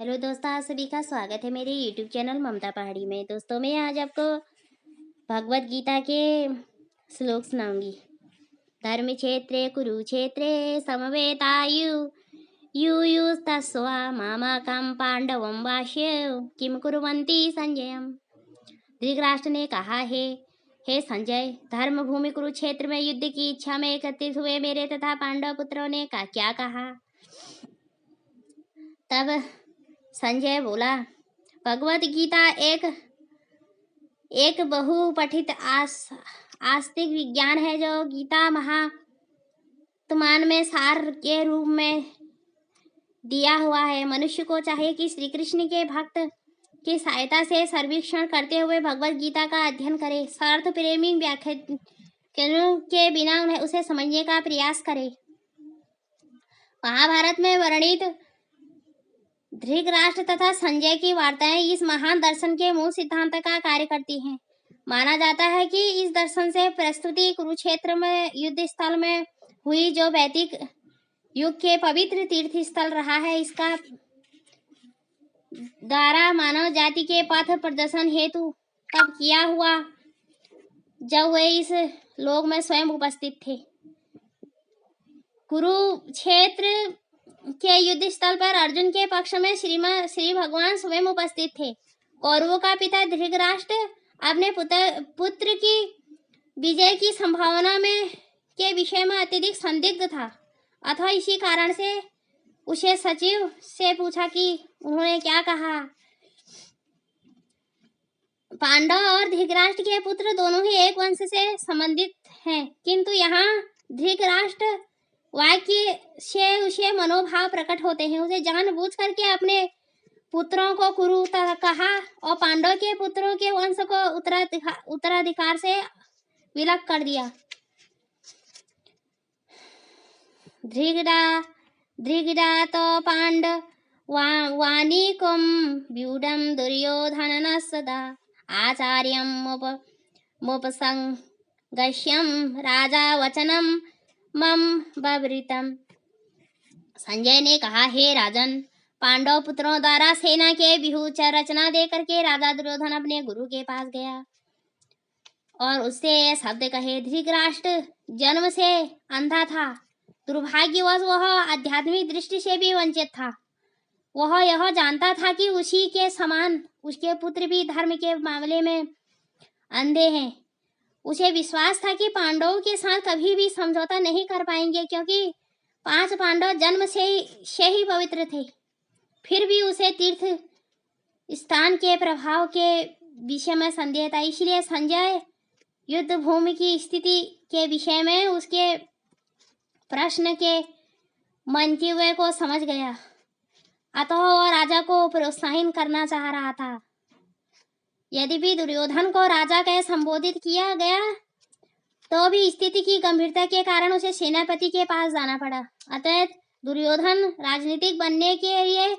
Hello दोस्तों, आप सभी का स्वागत है मेरे यूट्यूब चैनल ममता पहाड़ी में। दोस्तों, मैं आज आपको भगवत गीता के श्लोक सुनाऊंगी। धर्म क्षेत्रे कुरुक्षेत्रे समवेतायु यूयुस्तस्वा मामकं पांडवं वाश्य किम कुर्वन्ति संजयम। धृतराष्ट्र ने कहा है, हे संजय, धर्म भूमि कुरुक्षेत्र में युद्ध की इच्छा में एकत्रित हुए मेरे तथा पांडव पुत्रों ने क्या कहा। तब संजय बोला, भगवत गीता एक बहुपठित आस्तिक विज्ञान है जो गीता महात्मान में सार के रूप में दिया हुआ है। मनुष्य को चाहिए कि श्री कृष्ण के भक्त की सहायता से सर्वेक्षण करते हुए भगवत गीता का अध्ययन करे। स्वार्थ प्रेमी व्याख्यानों के बिना उसे समझने का प्रयास करे। महाभारत में वर्णित धृतराष्ट्र तथा संजय की वार्ताएं इस महान दर्शन के मूल सिद्धांत का कार्य करती हैं। माना जाता है कि इस दर्शन से प्रस्तुति कुरुक्षेत्र में युद्ध स्थल में हुई, जो वैदिक युग के पवित्र तीर्थ स्थल रहा है, इसका द्वारा मानव जाति के पथ प्रदर्शन हेतु तब किया हुआ जब वे इस लोक में स्वयं उपस्थित थे। कुरुक्षेत्र के युद्ध स्थल पर अर्जुन के पक्ष में श्री भगवान स्वयं उपस्थित थे। कौरवों का पिता धृतराष्ट्र अपने पुत्र की विजय की संभावना के विषय में अत्यधिक संदिग्ध था। अथवा इसी कारण से उसे सचिव से पूछा कि उन्होंने क्या कहा। पांडव और धृतराष्ट्र के पुत्र दोनों ही एक वंश से संबंधित हैं, किंतु यहाँ धृतराष्ट्र वाक्य से उसे मनोभाव प्रकट होते हैं। उसे जानबूझ करके अपने पुत्रों को कुरु कहा और पांडव के पुत्रों के वंश को उत्तराधिकार से विलग कर दिया। धृगड़ा तो पांडवानीकं व्यूढं दुर्योधनः सदा आचार्यं मुपसंगश्यं राजा वचनम मम बब्रितम। संजय ने कहा, हे राजन, पांडव पुत्रों द्वारा सेना के व्यूह रचना दे करके राजा दुर्योधन अपने गुरु के पास गया और उससे ये शब्द कहे। धृतराष्ट्र जन्म से अंधा था। दुर्भाग्यवश वह आध्यात्मिक दृष्टि से भी वंचित था। वह यह जानता था कि उसी के समान उसके पुत्र भी धर्म के मामले में अंधे हैं। उसे विश्वास था कि पांडवों के साथ कभी भी समझौता नहीं कर पाएंगे, क्योंकि 5 पांडव जन्म से ही पवित्र थे। फिर भी उसे तीर्थ स्थान के प्रभाव के विषय में संदेह था। इसलिए संजय युद्ध भूमि की स्थिति के विषय में उसके प्रश्न के मंतव्य को समझ गया। अतः वह राजा को प्रोत्साहित करना चाह रहा था। यद्यपि दुर्योधन को राजा कह संबोधित किया गया, तो भी स्थिति की गंभीरता के कारण उसे सेनापति के पास जाना पड़ा। अतः दुर्योधन राजनीतिक बनने के लिए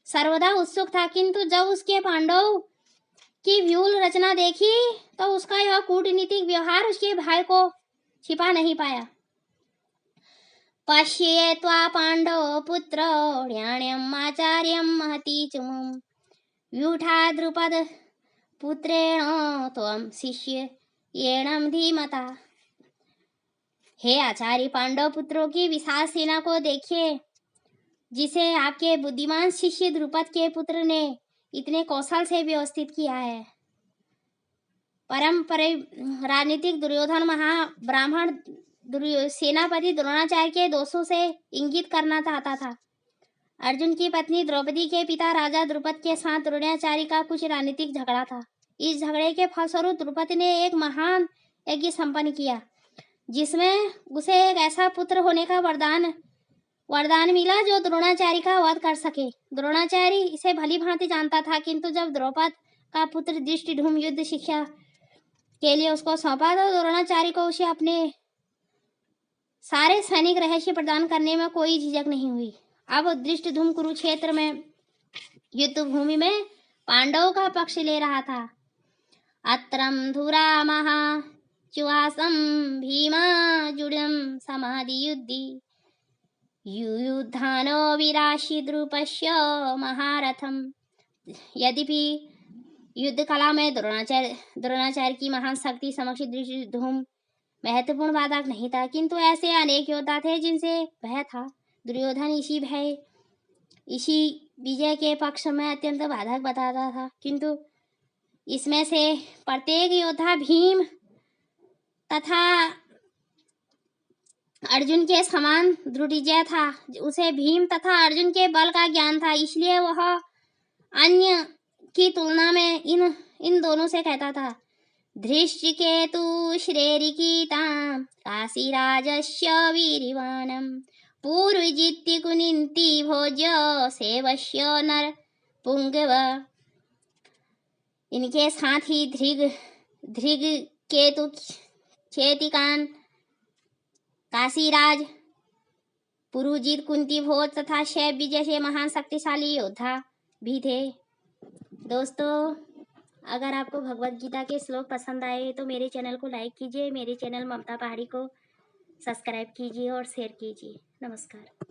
सर्वदा उत्सुक था, किंतु जब उसके पांडव की व्यूह रचना देखी तो उसका यह कूटनीतिक व्यवहार उसके भाई को छिपा नहीं पाया। पश्येत्वा पांडव पुत्र ण्यम् आचार्यं महती चुमुं व्यूढ़ा द्रुपद पुत्रेण त्वं शिष्य येणं धीमता। हे आचार्य, पांडव पुत्रों की विशाल सेना को देखिए, जिसे आपके बुद्धिमान शिष्य द्रुपद के पुत्र ने इतने कौशल से व्यवस्थित किया है। राजनीतिक दुर्योधन महाब्राह्मण सेनापति द्रोणाचार्य के दोषों से इंगित करना चाहता था। अर्जुन की पत्नी द्रौपदी के पिता राजा द्रुपद के साथ द्रोणाचार्य का कुछ राजनीतिक झगड़ा था। इस झगड़े के फलस्वरूप द्रुपद ने एक महान यज्ञ संपन्न किया, जिसमें उसे एक ऐसा पुत्र होने का वरदान मिला जो द्रोणाचार्य का वध कर सके। द्रोणाचार्य इसे भली भांति जानता था, किंतु जब द्रौपद का पुत्र धृष्टद्युम्न युद्ध शिक्षा के लिए उसको सौंपा तो द्रोणाचार्य को उसे अपने सारे सैनिक रहस्य प्रदान करने में कोई झिझक नहीं हुई। अब धृष्टद्युम्न कुरुक्षेत्र में युद्ध भूमि में पांडवों का पक्ष ले रहा था। अत्रम धुरा महा चुवासम भीमा जुड़म समाधि युद्धि युयुधानो विराशिद्रुपस्य महारथम। यद्यपि युद्ध कला में द्रोणाचार्य की महान शक्ति समक्ष धृष्टद्युम्न महत्वपूर्ण बाधक नहीं था, किंतु ऐसे अनेक योद्धा थे जिनसे भय था। दुर्योधन इसी विजय के पक्ष में अत्यंत बाधक बताता था, किंतु इसमें से प्रत्येक योद्धा भीम तथा अर्जुन के समान दृढ़ था। उसे भीम तथा अर्जुन के बल का ज्ञान था, इसलिए वह अन्य की तुलना में इन दोनों से कहता था, धृष्टकेतु श्रेरिकीतां काशीराजस्य वीर्यवानं पूर्वजित्ति कुनिन्ति भोज्य सेवस्य नर पुंगव। इनके साथ ही धृग केतु चेतिकान काशीराज पुरुजित कुंती भोज तथा शैब्य जैसे महान शक्तिशाली योद्धा भी थे। दोस्तों, अगर आपको भगवत गीता के श्लोक पसंद आए तो मेरे चैनल को लाइक कीजिए, मेरे चैनल ममता पहाड़ी को सब्सक्राइब कीजिए और शेयर कीजिए। नमस्कार।